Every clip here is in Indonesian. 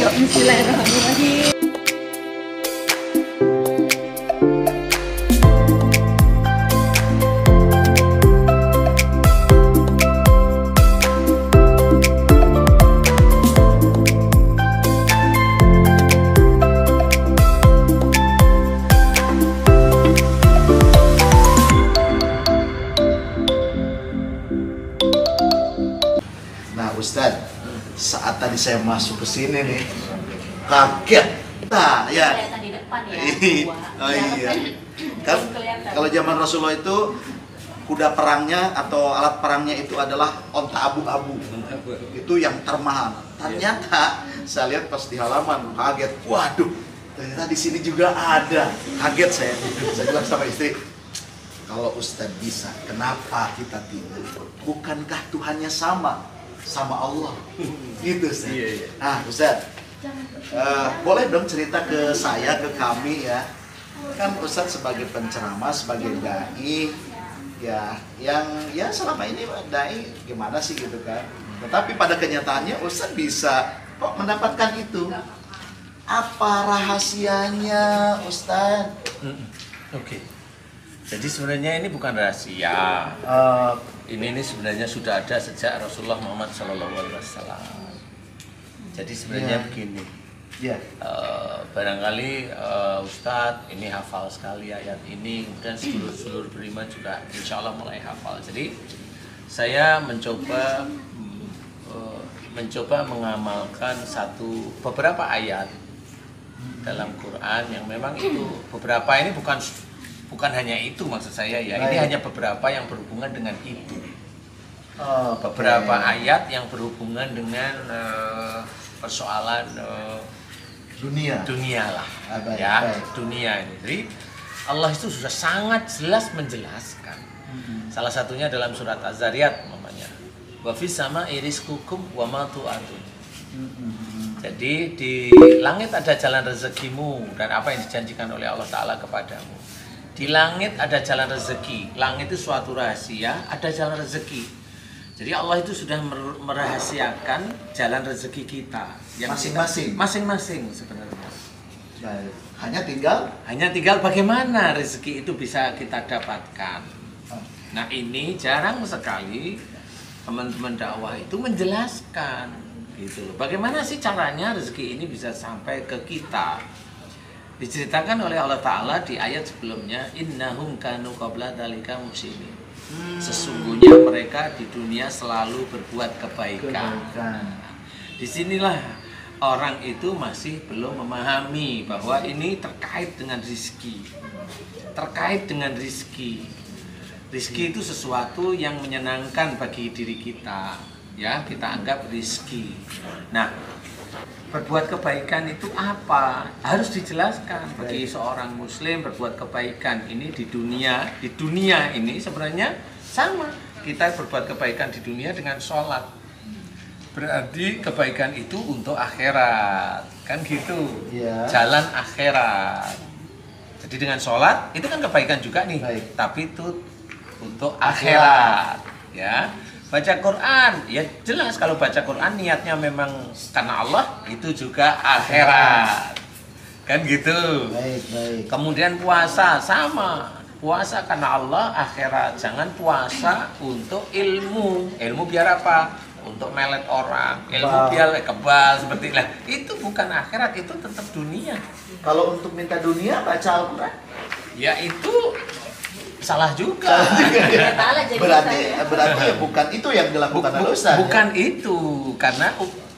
Bismillahirrahmanirrahim. Nah Ustadz, saat tadi saya masuk ke sini nih, kaget. Nah ya. Kelihatan di depan ya. Oh iya. Kan kalau zaman Rasulullah itu kuda perangnya atau alat perangnya itu adalah onta abu-abu. Itu yang termahal. Ternyata saya lihat pas di halaman kaget. Waduh, ternyata di sini juga ada. Kaget saya. Saya bilang sama istri, kalau Ustadz bisa, kenapa kita tidak? Bukankah Tuhannya sama Allah? Gitu Ustadz. Iya. Nah Ustadz, boleh dong cerita ke saya, ke kami ya. Kan Ustadz sebagai penceramah, sebagai dai, ya yang ya selama ini dai gimana sih gitu kan. Tetapi pada kenyataannya Ustadz bisa kok mendapatkan itu. Apa rahasianya Ustadz? Oke. Jadi sebenarnya ini bukan rahasia. Ini sebenarnya sudah ada sejak Rasulullah Muhammad SAW. Jadi sebenarnya begini. Ya. Barangkali Ustadz ini hafal sekali ayat ini, kemudian seluruh beriman juga insya Allah mulai hafal. Jadi saya mencoba mengamalkan beberapa ayat dalam Quran yang memang itu beberapa ini bukan hanya itu maksud saya ya. Ini hanya beberapa yang berhubungan dengan itu. Beberapa ayat yang berhubungan dengan persoalan dunia lah, dunia ini. Jadi Allah itu sudah sangat jelas menjelaskan. Salah satunya dalam surat Az-Zariyat namanya. Wa fis sama'i rizqukum wa ma tu'adun. Jadi di langit ada jalan rezekimu dan apa yang dijanjikan oleh Allah Ta'ala kepadamu. Di langit ada jalan rezeki. Langit itu suatu rahasia, ada jalan rezeki. Jadi Allah itu sudah merahasiakan jalan rezeki kita yang masing-masing sebenarnya. Baik. Hanya tinggal bagaimana rezeki itu bisa kita dapatkan. Nah, ini jarang sekali teman-teman dakwah itu menjelaskan gitu loh. Bagaimana sih caranya rezeki ini bisa sampai ke kita? Diceritakan oleh Allah Ta'ala di ayat sebelumnya, innahum kanu qabla dzalika muhsinin. Sesungguhnya mereka di dunia selalu berbuat kebaikan. Disinilah orang itu masih belum memahami bahwa ini terkait dengan rizki. Rizki itu sesuatu yang menyenangkan bagi diri kita, ya kita anggap rizki. Nah, berbuat kebaikan itu apa? Harus dijelaskan bagi seorang muslim. Berbuat kebaikan ini di dunia ini sebenarnya sama. Kita berbuat kebaikan di dunia dengan sholat, berarti kebaikan itu untuk akhirat, kan gitu. Jalan akhirat. Jadi dengan sholat itu kan kebaikan juga nih. Tapi itu untuk akhirat, ya. Baca Quran, ya jelas kalau baca Quran niatnya memang karena Allah, itu juga akhirat. Kan gitu. Baik. Kemudian puasa sama. Puasa karena Allah, akhirat. Jangan puasa untuk ilmu. Ilmu biar apa? Untuk melet orang. Ilmu biar kebal seperti itu. Itu bukan akhirat, itu tetap dunia. Kalau untuk minta dunia baca Al-Quran? Ya itu salah juga. Berarti ya bukan itu yang dilakukan oleh Ustaz. Bukan itu, karena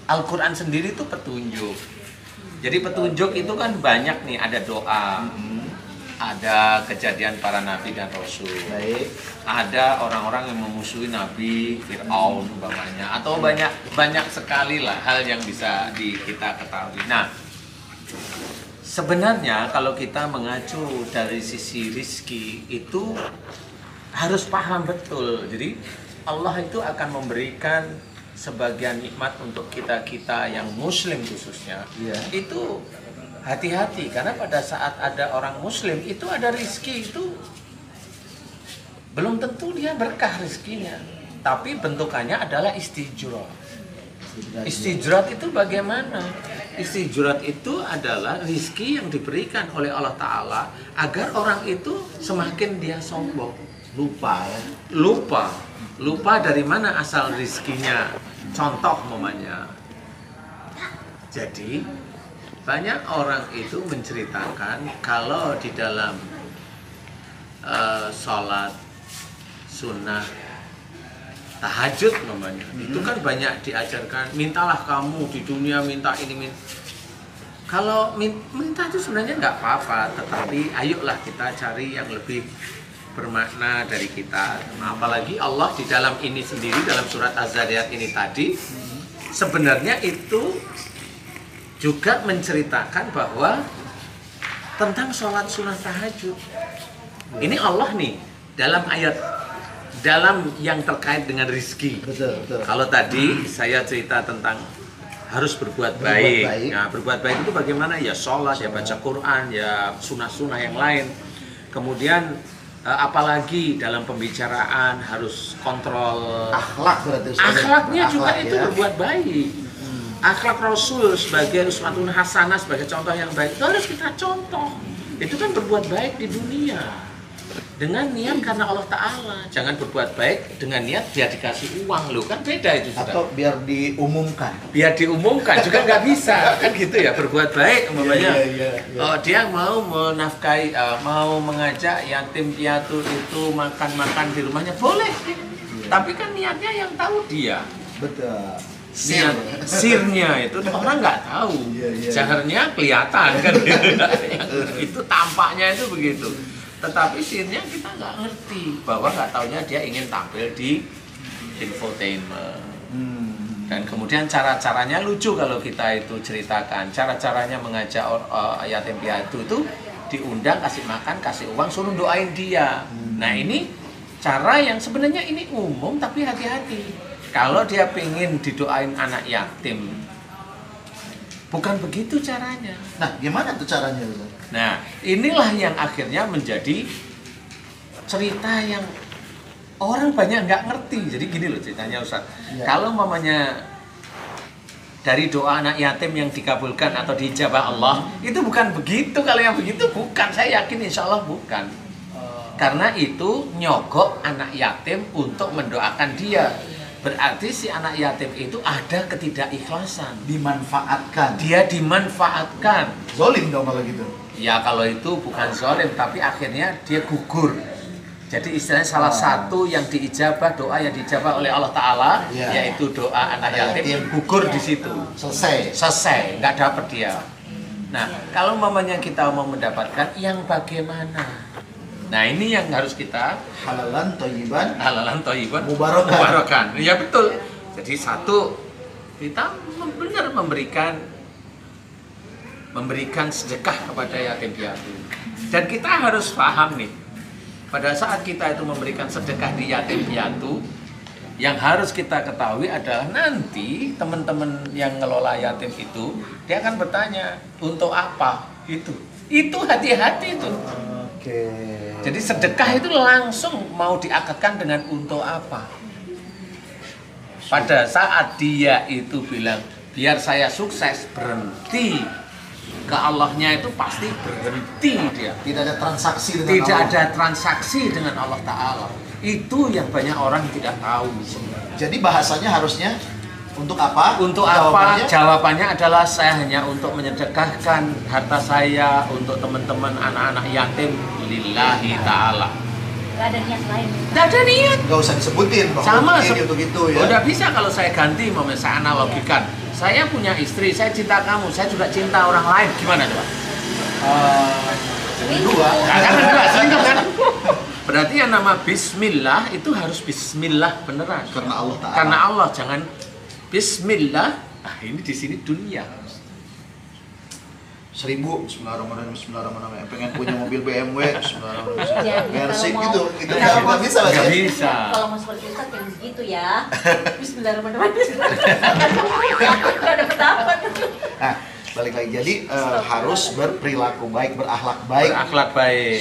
Al-Quran sendiri itu petunjuk. Jadi petunjuk itu kan banyak nih, ada doa, ada kejadian para nabi dan rasul, ada orang-orang yang memusuhi Nabi Fir'aun umpamanya, atau banyak sekali lah hal yang bisa kita ketahui. Nah, sebenarnya kalau kita mengacu dari sisi rizki itu harus paham betul. Jadi Allah itu akan memberikan sebagian nikmat untuk kita yang muslim khususnya. Itu hati-hati, karena pada saat ada orang muslim itu ada rizki, itu belum tentu dia berkah rizkinya, tapi bentukannya adalah istijrat. Istijrat itu bagaimana? Istijurat itu adalah rizki yang diberikan oleh Allah Ta'ala agar orang itu semakin dia sombong. Lupa ya. Lupa dari mana asal rizkinya. Contoh mamanya. Jadi banyak orang itu menceritakan kalau di dalam sholat sunnah tahajud namanya, itu kan banyak diajarkan, mintalah kamu di dunia minta ini kalau minta itu sebenarnya nggak apa-apa, tetapi ayolah kita cari yang lebih bermakna dari kita. Apalagi Allah di dalam ini sendiri, dalam surat Az-Zariyat ini tadi, sebenarnya itu juga menceritakan bahwa tentang sholat sunnah tahajud. Ini Allah nih dalam ayat, dalam yang terkait dengan rizki. Betul. Kalau tadi saya cerita tentang harus berbuat baik. Nah, berbuat baik itu bagaimana? Ya sholat, ya baca Quran, ya sunnah-sunnah yang lain. Kemudian apalagi dalam pembicaraan harus kontrol Akhlak berarti. akhlaknya juga Akhlak, itu ya. berbuat baik. Akhlak Rasul sebagai uswatun hasanah, sebagai contoh yang baik itu harus kita contoh. Itu kan berbuat baik di dunia dengan niat karena Allah Ta'ala. Jangan berbuat baik dengan niat dia dikasih uang, loh kan beda itu sudah. Atau biar diumumkan. Biar diumumkan juga nggak bisa kan gitu ya. Berbuat baik umpamanya Iya. oh, dia mau menafkahi, mau mengajak yatim piatu itu makan-makan di rumahnya boleh, tapi kan niatnya yang tahu dia. Betul. Niat sirnya itu orang nggak tahu, Iya. jaharnya kelihatan kan itu tampaknya itu begitu, tetapi sirnya kita nggak ngerti, bahwa nggak taunya dia ingin tampil di infotainment. Dan kemudian cara-caranya lucu kalau kita itu ceritakan, cara-caranya mengajak yatim piatu itu diundang, kasih makan, kasih uang, suruh doain dia. Nah ini cara yang sebenarnya ini umum, tapi hati-hati. Kalau dia pengen didoain anak yatim, bukan begitu caranya. Nah, gimana tuh caranya, Ustaz? Nah, inilah yang akhirnya menjadi cerita yang orang banyak nggak ngerti. Jadi gini loh ceritanya, Ustaz. Ya. Kalau mamanya dari doa anak yatim yang dikabulkan atau diijabah Allah, itu bukan begitu. Kalau yang begitu bukan, saya yakin insya Allah bukan. Karena itu nyogok anak yatim untuk mendoakan dia. Berarti si anak yatim itu ada ketidakikhlasan. Dimanfaatkan. Dia dimanfaatkan. Zolim dong kalau gitu. Ya kalau itu bukan zalim, tapi akhirnya dia gugur. Jadi istilahnya salah satu yang diijabah, doa yang diijabah oleh Allah Ta'ala, Ya. yaitu doa anak yatim, gugur di situ. Selesai, nggak dapat dia. Nah, kalau mamanya kita mau mendapatkan yang bagaimana? Nah ini yang harus kita Halalan thayyiban. halalan thayyiban Mubarakan. Ya betul. Jadi satu, kita benar memberikan sedekah kepada yatim piatu. Dan kita harus paham nih, pada saat kita itu memberikan sedekah di yatim piatu, yang harus kita ketahui adalah nanti teman-teman yang ngelola yatim itu, dia akan bertanya, untuk apa itu? Itu hati-hati itu. Oke. Jadi sedekah itu langsung mau diakatkan dengan untuk apa? Pada saat dia itu bilang, biar saya sukses, berhenti ke Allahnya itu pasti berhenti dia. Tidak ada transaksi dengan Tidak Allah. ada transaksi dengan Allah Ta'ala. Itu yang banyak orang tidak tahu. Jadi bahasanya harusnya untuk apa? Untuk apa? Jawabannya? Jawabannya adalah saya hanya untuk menyedekahkan harta saya untuk teman-teman anak-anak yatim lillahi ta'ala. Gak ada niat lain. Tidak ada niat. Nggak usah disebutin bahwa Sama gitu ya. Udah bisa kalau saya ganti, mau saya analogikan. Saya punya istri, saya cinta kamu, saya juga cinta orang lain. Gimana coba? Dua. Kan dua, selingkuh kan? Berarti yang nama bismillah itu harus bismillah beneran. Karena Allah Ta'ala. Karena Allah, jangan bismillah. Ah ini di sini dunia. 1000 Bismillahirrahmanirrahim. Pengen punya mobil BMW Bismillahirrahmanirrahim. Jadi Persik kalau gitu. mau- Itu kalau mau- nggak bisa Mas, Nggak ya? bisa. Kalau mau seperti itu yang begitu ya. Bismillahirrahmanirrahim. Gak ada pendapat. Nah, balik lagi. Jadi harus berperilaku baik, berakhlak baik Berakhlak baik.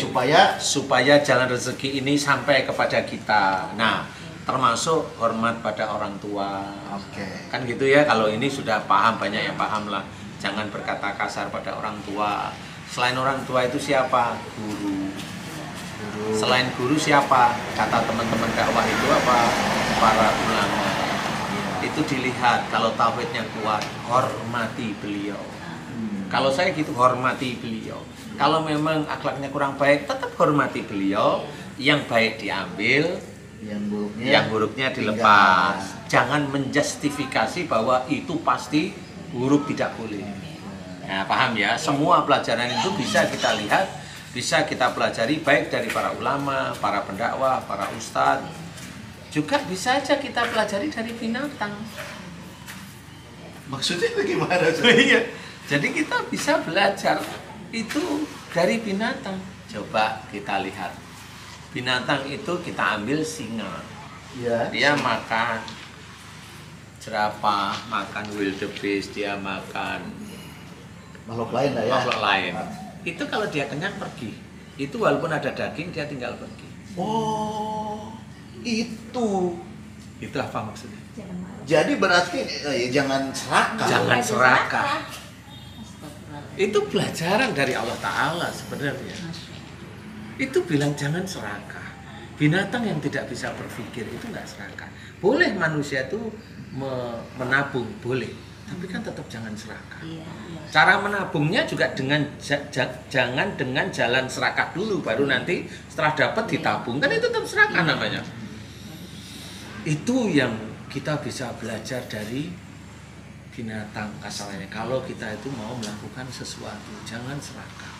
supaya Jalan rezeki ini sampai kepada kita. Nah, termasuk hormat pada orang tua. oke. Kan gitu ya, kalau ini sudah paham, banyak yang paham lah. Jangan berkata kasar pada orang tua. Selain orang tua itu siapa? Guru. Selain guru siapa? Kata teman-teman dakwah itu apa? Para ulama. Itu dilihat, kalau tauhidnya kuat, hormati beliau. Kalau saya gitu, hormati beliau. Kalau memang akhlaknya kurang baik, tetap hormati beliau. Yang baik diambil, yang buruknya dilepas. Jangan menjustifikasi bahwa itu pasti buruk, tidak boleh. Nah, paham ya? Semua pelajaran itu bisa kita lihat, bisa kita pelajari baik dari para ulama, para pendakwah, para ustadz. Juga bisa aja kita pelajari dari binatang. Maksudnya bagaimana? Iya. Jadi kita bisa belajar itu dari binatang. Coba kita lihat. Binatang itu kita ambil singa. Ya. Dia makan jerapah, makan wildebeest, dia makan Makhluk lain lah ya. makhluk lain. Itu kalau dia kenyang pergi. Itu walaupun ada daging dia tinggal pergi. Oh, itu. Itu apa maksudnya? Jangan marah. Jadi berarti jangan serakah. Jangan serakah. Astagfirullah. Itu pelajaran dari Allah Ta'ala sebenarnya. Itu bilang jangan serakah. Binatang yang tidak bisa berpikir itu nggak serakah. Boleh manusia itu menabung, boleh. Tapi kan tetap jangan serakah. Iya. Cara menabungnya juga dengan jangan dengan jalan serakah dulu, baru nanti setelah dapat ditabung. Kan itu tetap serakah namanya. Itu yang kita bisa belajar dari binatang kasarannya. Kalau kita itu mau melakukan sesuatu, jangan serakah.